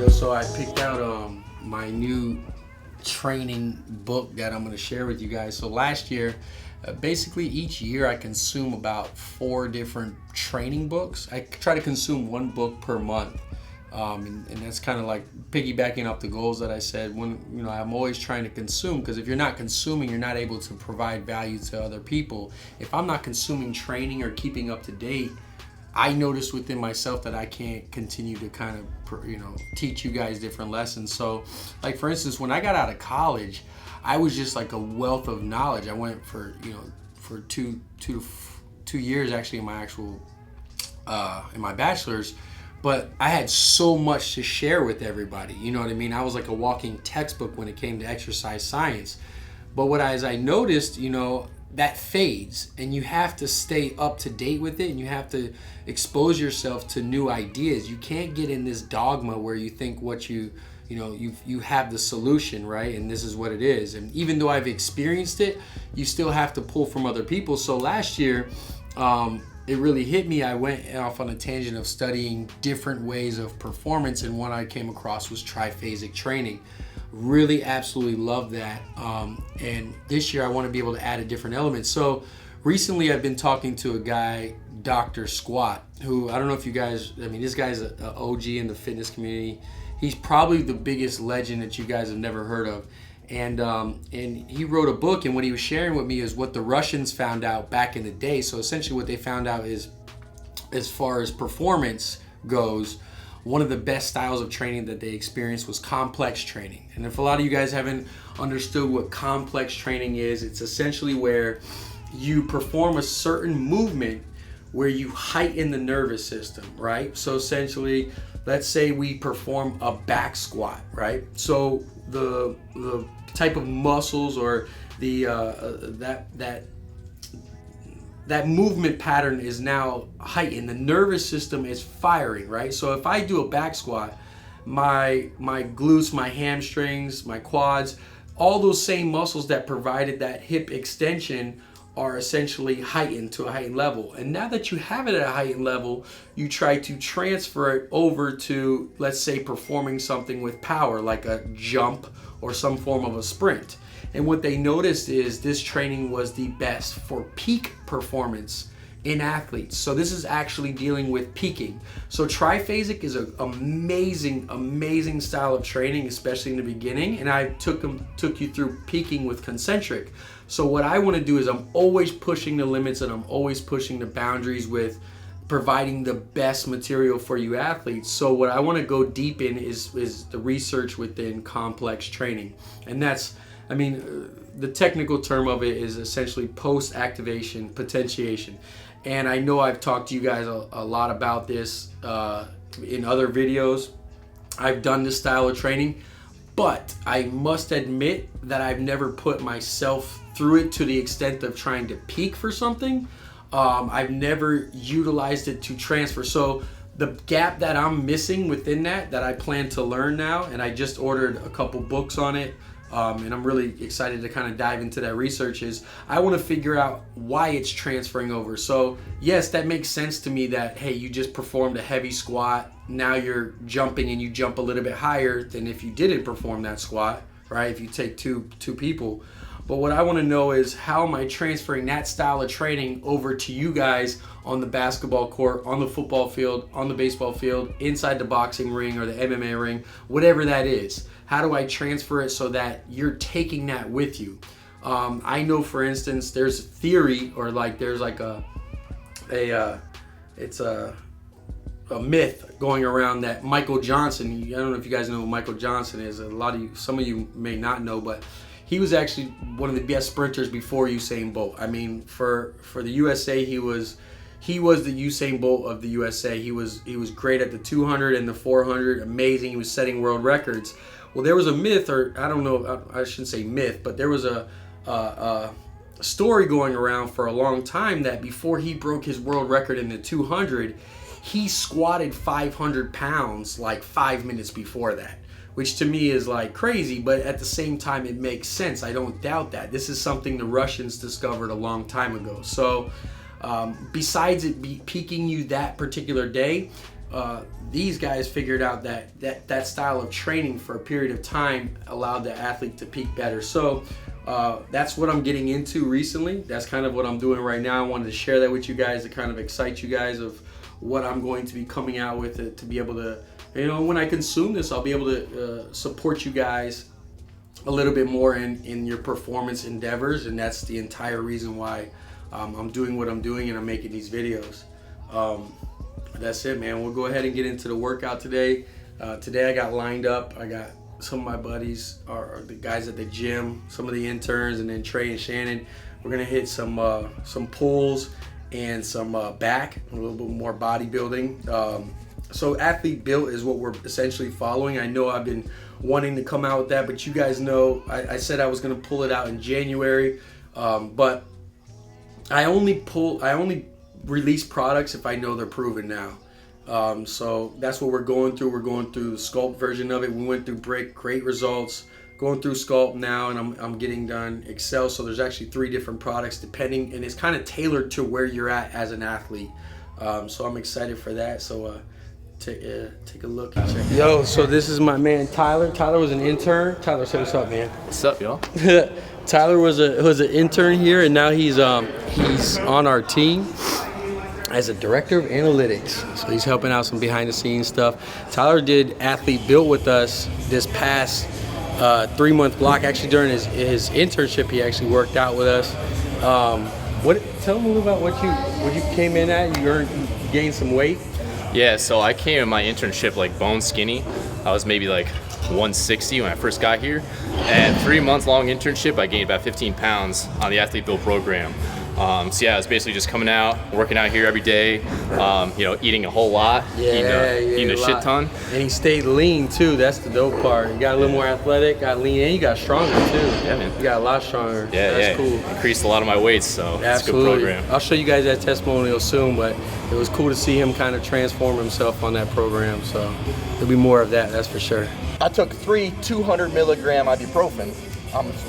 Yo, so I picked out my new training book that I'm going to share with you guys. So last year, basically each year I consume about 4 different training books. I try to consume 1 book per month. And that's kind of like piggybacking off the goals that I said. When I'm always trying to consume, because if you're not consuming, you're not able to provide value to other people. If I'm not consuming training or keeping up to date, I noticed within myself that I can't continue to kind of, teach you guys different lessons. So, like for instance, when I got out of college, I was just like a wealth of knowledge. I went for two years actually in my actual in my bachelor's, but I had so much to share with everybody. You know what I mean? I was like a walking textbook when it came to exercise science. But as I noticed, that fades, and you have to stay up to date with it, and you have to expose yourself to new ideas. You can't get in this dogma where you think what you have the solution, right? And this is what it is. And even though I've experienced it, you still have to pull from other people. So last year, it really hit me. I went off on a tangent of studying different ways of performance, and one I came across was triphasic training. Really absolutely love that. And this year I want to be able to add a different element. So recently I've been talking to a guy, Dr. Squat, who I don't know if you guys, this guy's an OG in the fitness community. He's probably the biggest legend that you guys have never heard of. And he wrote a book, and what he was sharing with me is what the Russians found out back in the day. So essentially what they found out is, as far as performance goes, one of the best styles of training that they experienced was complex training. And if a lot of you guys haven't understood what complex training is, it's essentially where you perform a certain movement where you heighten the nervous system, right? So essentially, let's say we perform a back squat, right? So the type of muscles or the that movement pattern is now heightened. The nervous system is firing, right? So if I do a back squat, my glutes, my hamstrings, my quads, all those same muscles that provided that hip extension are essentially heightened to a heightened level. And now that you have it at a heightened level, you try to transfer it over to, let's say, performing something with power, like a jump or some form of a sprint. And what they noticed is this training was the best for peak performance in athletes. So this is actually dealing with peaking. So triphasic is an amazing style of training, especially in the beginning. And I took you through peaking with concentric. So what I want to do is I'm always pushing the limits, and I'm always pushing the boundaries with providing the best material for you athletes. So what I want to go deep in is the research within complex training. And that's, the technical term of it is essentially post-activation potentiation. And I know I've talked to you guys a lot about this in other videos. I've done this style of training, but I must admit that I've never put myself through it to the extent of trying to peak for something. I've never utilized it to transfer. So the gap that I'm missing within that I plan to learn now, and I just ordered a couple books on it, and I'm really excited to kind of dive into that research, is I want to figure out why it's transferring over. So yes, that makes sense to me that, hey, you just performed a heavy squat, now you're jumping and you jump a little bit higher than if you didn't perform that squat, right? If you take two people. But what I want to know is, how am I transferring that style of training over to you guys on the basketball court, on the football field, on the baseball field, inside the boxing ring or the MMA ring, whatever that is. How do I transfer it so that you're taking that with you? I know, for instance, there's theory, or there's a myth going around that Michael Johnson, I don't know if you guys know who Michael Johnson is. Some of you may not know, but he was actually one of the best sprinters before Usain Bolt. For the USA, he was the Usain Bolt of the USA. He was great at the 200 and the 400, amazing. He was setting world records. Well, there was a myth, or I don't know, I shouldn't say myth, but there was a story going around for a long time that before he broke his world record in the 200, he squatted 500 pounds like 5 minutes before that, which to me is like crazy, but at the same time it makes sense. I don't doubt that. This is something the Russians discovered a long time ago. So besides it peaking you that particular day, these guys figured out that style of training for a period of time allowed the athlete to peak better. So that's what I'm getting into recently. That's kind of what I'm doing right now. I wanted to share that with you guys to kind of excite you guys of what I'm going to be coming out with, it, to be able to, you know, when I consume this, I'll be able to support you guys a little bit more in your performance endeavors, and that's the entire reason why I'm doing what I'm doing and I'm making these videos. That's it, man. We'll go ahead and get into the workout today. Today I got lined up. I got some of my buddies, are the guys at the gym, some of the interns, and then Trey and Shannon. We're gonna hit some pulls and some back, a little bit more bodybuilding. So athlete built is what we're essentially following. I know I've been wanting to come out with that, but you guys know I said I was gonna pull it out in January, but I only release products if I know they're proven now. So that's what we're going through. We're going through the sculpt version of it. We went through brick, great results. Going through sculpt now, and I'm getting done Excel. So there's actually 3 different products depending, and it's kind of tailored to where you're at as an athlete. So I'm excited for that. So take a look and check. Yo, so this is my man Tyler. Tyler was an intern. Tyler, say what's up, man. What's up, y'all? Tyler was an intern here, and now he's on our team as a director of analytics. So he's helping out some behind the scenes stuff. Tyler did athlete built with us this past 3-month block. Actually, during his internship, he actually worked out with us. Tell him a little about what you came in at. You gained some weight. Yeah, so I came in my internship like bone skinny. I was maybe like 160 when I first got here. And 3-month long internship, I gained about 15 pounds on the athlete build program. So yeah, I was basically just coming out, working out here every day, you know, eating a whole lot, eating a shit ton. And he stayed lean too, that's the dope part. You got a little more athletic, got lean, and you got stronger too. Yeah, man. You got a lot stronger. Yeah, that's cool. Increased a lot of my weights, so it's a good program. I'll show you guys that testimonial soon, but it was cool to see him kind of transform himself on that program, so there'll be more of that, that's for sure. I took 3 200 milligram ibuprofen.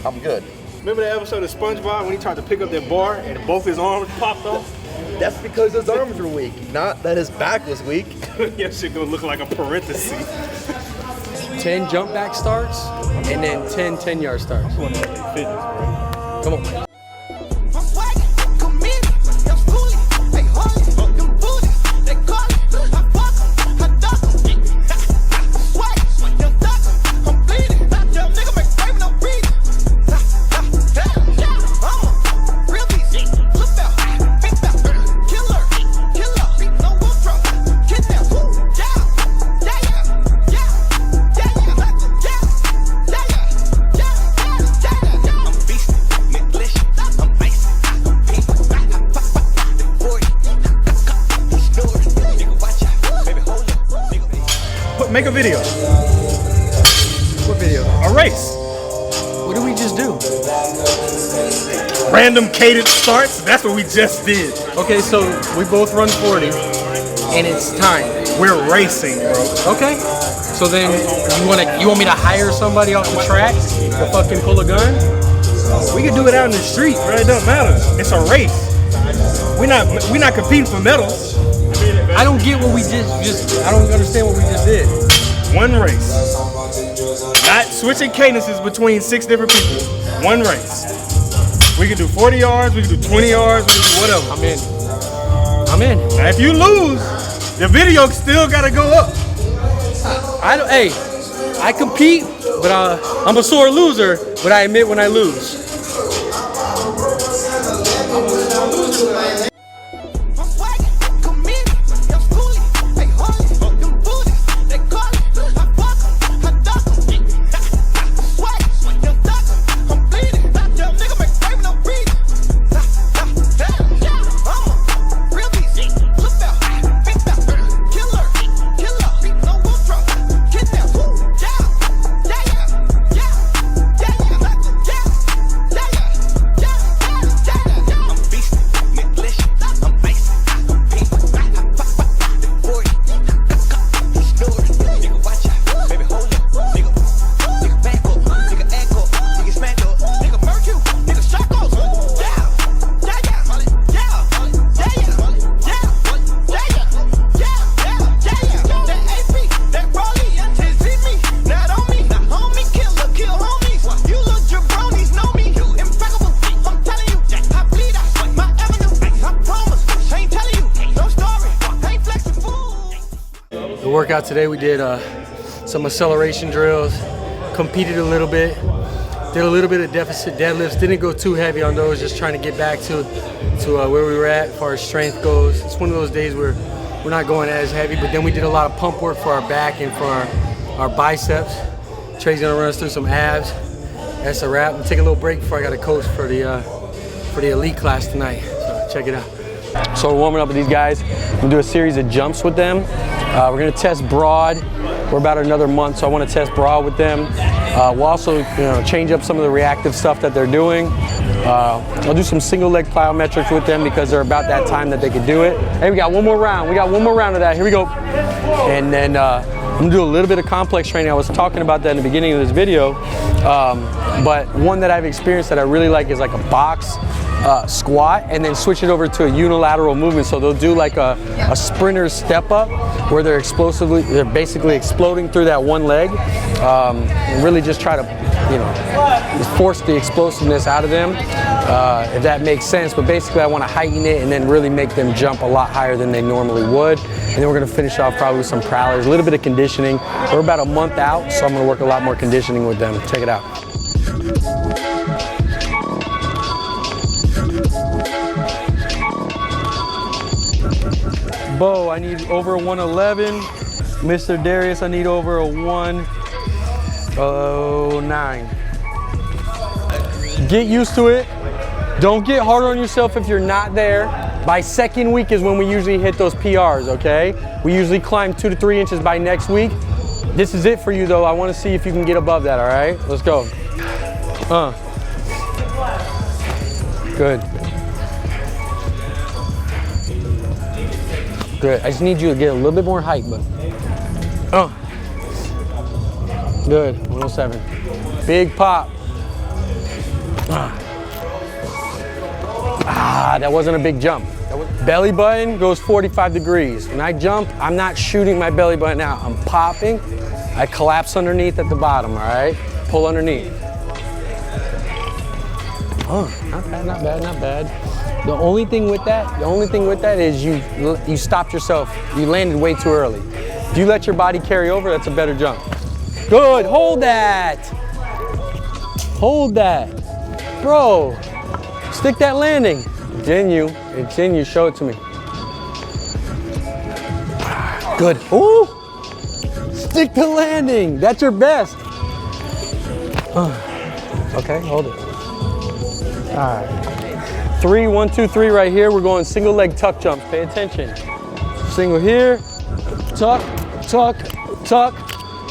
I'm good. Remember that episode of SpongeBob when he tried to pick up that bar and both his arms popped off? That's because his arms were weak, not that his back was weak. Your shit gonna look like a parenthesis. 10 jump back starts, and then 10 10-yard starts. Come on. Make a video. What video? A race. What did we just do? Random cadence starts. That's what we just did. Okay, so we both run 40, and it's time. We're racing, bro. Okay. So then you want me to hire somebody off the track to fucking pull a gun? We can do it out in the street, bro. It don't matter. It's a race. We're not competing for medals. I don't get what we just I don't understand what we just did. One race. Not switching cadences between 6 different people. One race. We can do 40 yards, we can do 20 yards, we can do whatever. I'm in. Now if you lose, the video still gotta go up. Hey, I compete, but I'm a sore loser, but I admit when I lose. The workout today, we did some acceleration drills, competed a little bit, did a little bit of deficit deadlifts, didn't go too heavy on those, just trying to get back to where we were at as far as strength goes. It's one of those days where we're not going as heavy, but then we did a lot of pump work for our back and for our biceps. Trey's gonna run us through some abs. That's a wrap. I'm gonna take a little break before I got to coach for the elite class tonight. So check it out. So we're warming up with these guys. We're gonna do a series of jumps with them. We're gonna test broad. We're about another month, so I want to test broad with them. We'll also, change up some of the reactive stuff that they're doing. I'll do some single leg plyometrics with them because they're about that time that they can do it. Hey, we got one more round. We got one more round of that. Here we go. And then I'm gonna do a little bit of complex training. I was talking about that in the beginning of this video, but one that I've experienced that I really like is like a box squat, and then switch it over to a unilateral movement. So they'll do like a sprinter's step up where they're basically exploding through that one leg, and really just try to, just force the explosiveness out of them, if that makes sense. But basically I want to heighten it and then really make them jump a lot higher than they normally would. And then we're going to finish off probably with some prowlers, a little bit of conditioning. We're about a month out, so I'm going to work a lot more conditioning with them. Check it out. Bo, I need over a 111. Mr. Darius, I need over a 109. Get used to it. Don't get hard on yourself if you're not there. By second week is when we usually hit those PRs, okay? We usually climb 2 to 3 inches by next week. This is it for you though. I want to see if you can get above that, all right? Let's go. Good. Good. I just need you to get a little bit more height, but. Good. 107. Big pop. That wasn't a big jump. Belly button goes 45 degrees. When I jump, I'm not shooting my belly button out. I'm popping. I collapse underneath at the bottom, all right? Pull underneath. Not bad, not bad, not bad. The only thing with that is you stopped yourself. You landed way too early. If you let your body carry over, that's a better jump. Good, hold that. Hold that. Bro, stick that landing. It's in you, show it to me. Good, ooh. Stick the landing, that's your best. Okay, hold it. All right. 3, 1, 2, 3 right here. We're going single leg tuck jumps. Pay attention. Single here, tuck, tuck, tuck,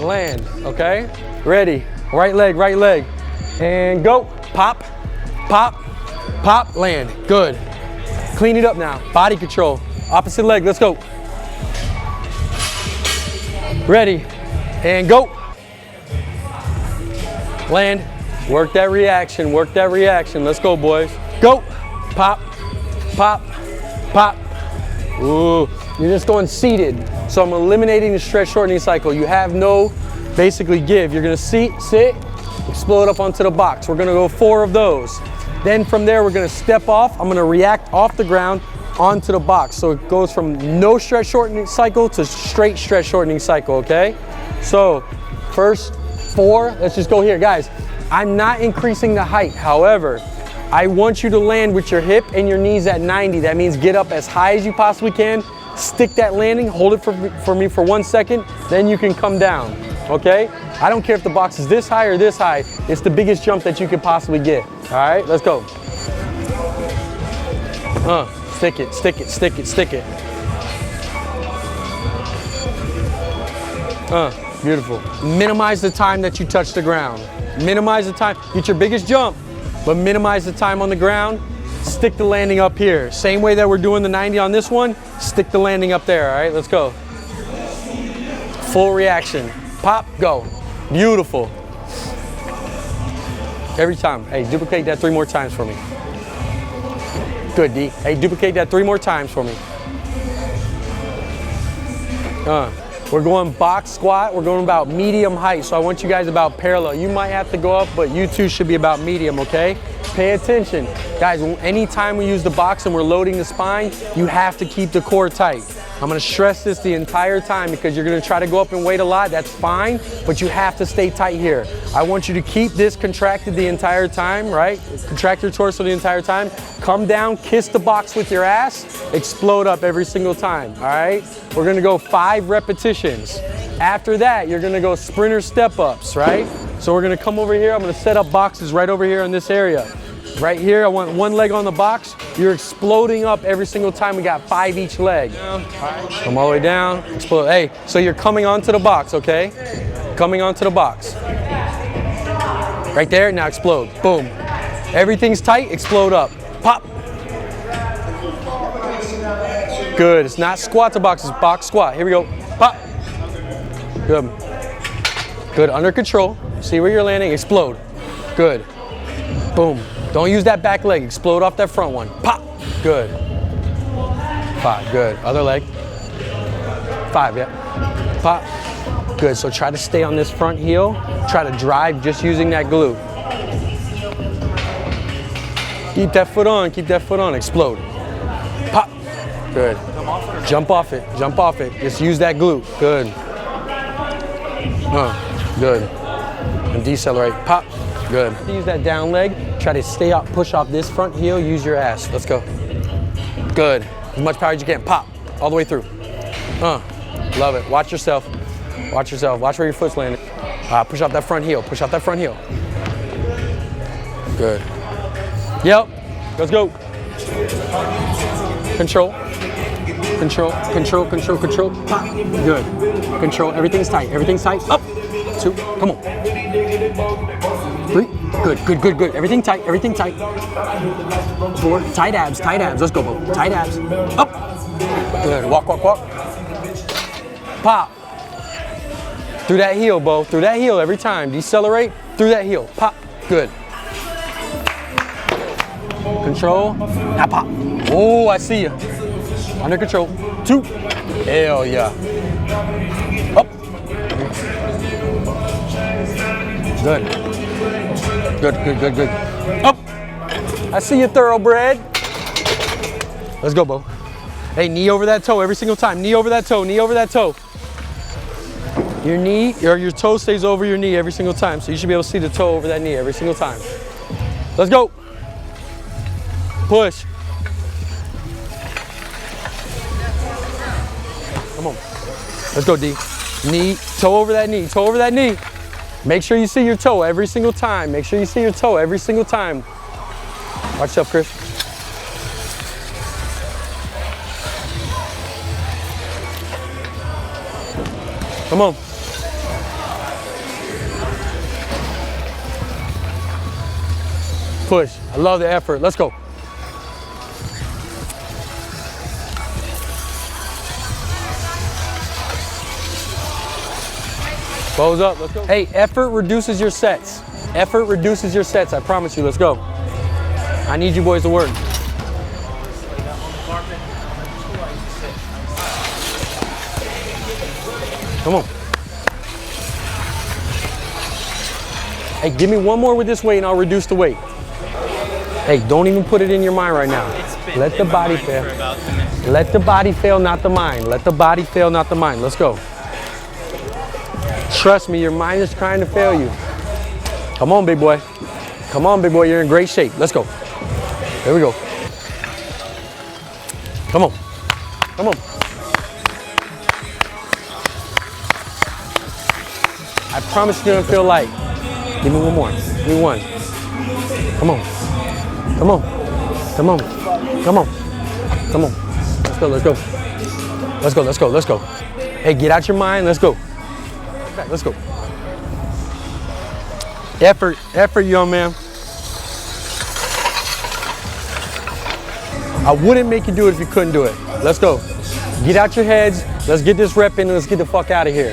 land, okay? Ready, right leg, and go. Pop, pop, pop, land, good. Clean it up now, body control. Opposite leg, let's go. Ready, and go. Land, work that reaction, let's go boys. Go. Pop, pop, pop. Ooh, you're just going seated. So I'm eliminating the stretch shortening cycle. You have no basically give. You're gonna sit, explode up onto the box. We're gonna go 4 of those. Then from there, we're gonna step off. I'm gonna react off the ground onto the box. So it goes from no stretch shortening cycle to straight stretch shortening cycle, okay? So first 4, let's just go here. Guys, I'm not increasing the height. However, I want you to land with your hip and your knees at 90. That means get up as high as you possibly can, stick that landing, hold it for me for 1 second, then you can come down, okay? I don't care if the box is this high or this high, it's the biggest jump that you could possibly get. All right, let's go. Stick it, stick it, stick it, stick it. Beautiful. Minimize the time that you touch the ground. Minimize the time, get your biggest jump, but minimize the time on the ground. Stick the landing up here. Same way that we're doing the 90 on this one, stick the landing up there, all right? Let's go. Full reaction. Pop, go. Beautiful. Every time. Hey, duplicate that 3 more times for me. Good, D. Hey, duplicate that 3 more times for me. We're going box squat. We're going about medium height. So I want you guys about parallel. You might have to go up, but you two should be about medium, okay? Pay attention. Guys, anytime we use the box and we're loading the spine, you have to keep the core tight. I'm gonna stress this the entire time because you're gonna try to go up in weight a lot, that's fine, but you have to stay tight here. I want you to keep this contracted the entire time, right? Contract your torso the entire time. Come down, kiss the box with your ass, explode up every single time, all right? We're gonna go 5 repetitions. After that, you're gonna go sprinter step ups, right? So we're gonna come over here, I'm gonna set up boxes right over here in this area. Right here, I want 1 leg on the box. You're exploding up every single time. We got 5 each leg. Come all the way down, explode. Hey, so you're coming onto the box, okay? Coming onto the box. Right there, now explode, boom. Everything's tight, explode up, pop. Good, it's not squat to box, it's box squat. Here we go, pop. Good. Good, under control. See where you're landing, explode. Good, boom. Don't use that back leg, explode off that front one. Pop, good. 5, good, other leg. 5, yeah. Pop, good, so try to stay on this front heel. Try to drive just using that glute. Keep that foot on, explode. Pop, good. Jump off it, just use that glute, good. Good, and decelerate, pop, good. Use that down leg. Try to stay up, push off this front heel, use your ass. Let's go. Good. As much power as you can. Pop. All the way through. Love it. Watch yourself. Watch yourself. Watch where your foot's landing. Push off that front heel. Push off that front heel. Good. Yep. Let's go. Control. Control. Control. Control. Control. Pop. Good. Control. Everything's tight. Everything's tight. Up. 2. Come on. 3. Good, good, good, good. Everything tight, everything tight. 4. Tight abs, tight abs. Let's go, Bo. Tight abs. Up. Good. Walk, walk, walk. Pop. Through that heel, Bo. Through that heel every time. Decelerate. Through that heel. Pop. Good. Control. Now pop. Oh, I see you. Under control. 2. Hell yeah. Up. Good. Good, good, good, good. Up. I see you, thoroughbred. Let's go, Bo. Hey, knee over that toe every single time. Knee over that toe, knee over that toe. Your knee, or your toe stays over your knee every single time. So you should be able to see the toe over that knee every single time. Let's go. Push. Come on. Let's go, D. Knee, toe over that knee, toe over that knee. Make sure you see your toe every single time. Make sure you see your toe every single time. Watch yourself, Chris. Come on. Push. I love the effort. Let's go. Bows up, let's go. Hey, effort reduces your sets. Effort reduces your sets, I promise you. Let's go. I need you boys to work. Come on. Hey, give me one more with this weight and I'll reduce the weight. Hey, don't even put it in your mind right now. Let the body fail. Let the body fail, not the mind. Let the body fail, not the mind. Let's go. Trust me, your mind is trying to fail you. Come on, big boy. Come on, big boy, you're in great shape. Let's go. There we go. Come on. Come on. I promise you're gonna feel light. Give me one more. Give me one. Come on. Come on. Come on. Come on. Come on. Let's go, let's go. Let's go, let's go, let's go. Hey, get out your mind, let's go. Back, let's go. Effort, young man. I wouldn't make you do it if you couldn't do it. Let's go. Get out your heads. Let's get this rep in and let's get the fuck out of here.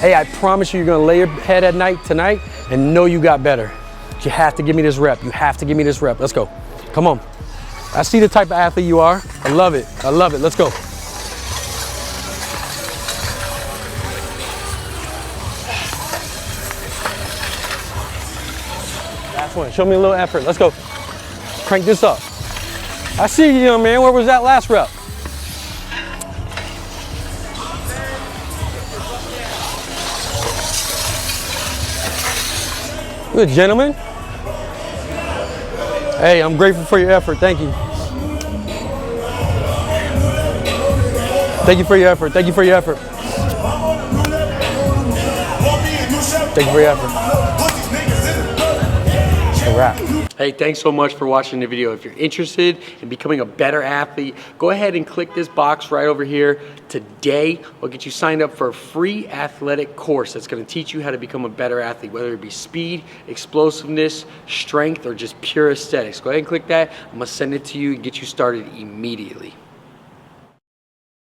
Hey, I promise you, you're gonna lay your head at night tonight and know you got better. But you have to give me this rep. You have to give me this rep. Let's go. Come on. I see the type of athlete you are. I love it. I love it. Let's go. Last one. Show me a little effort. Let's go. Crank this up. I see you, young man. Where was that last rep? Good, gentlemen. Hey, I'm grateful for your effort. Thank you. Thank you for your effort. Thank you for your effort. Thank you for your effort. A wrap. Hey, thanks so much for watching the video. If you're interested in becoming a better athlete, go ahead and click this box right over here. Today, we'll get you signed up for a free athletic course that's gonna teach you how to become a better athlete, whether it be speed, explosiveness, strength, or just pure aesthetics. Go ahead and click that. I'm gonna send it to you and get you started immediately.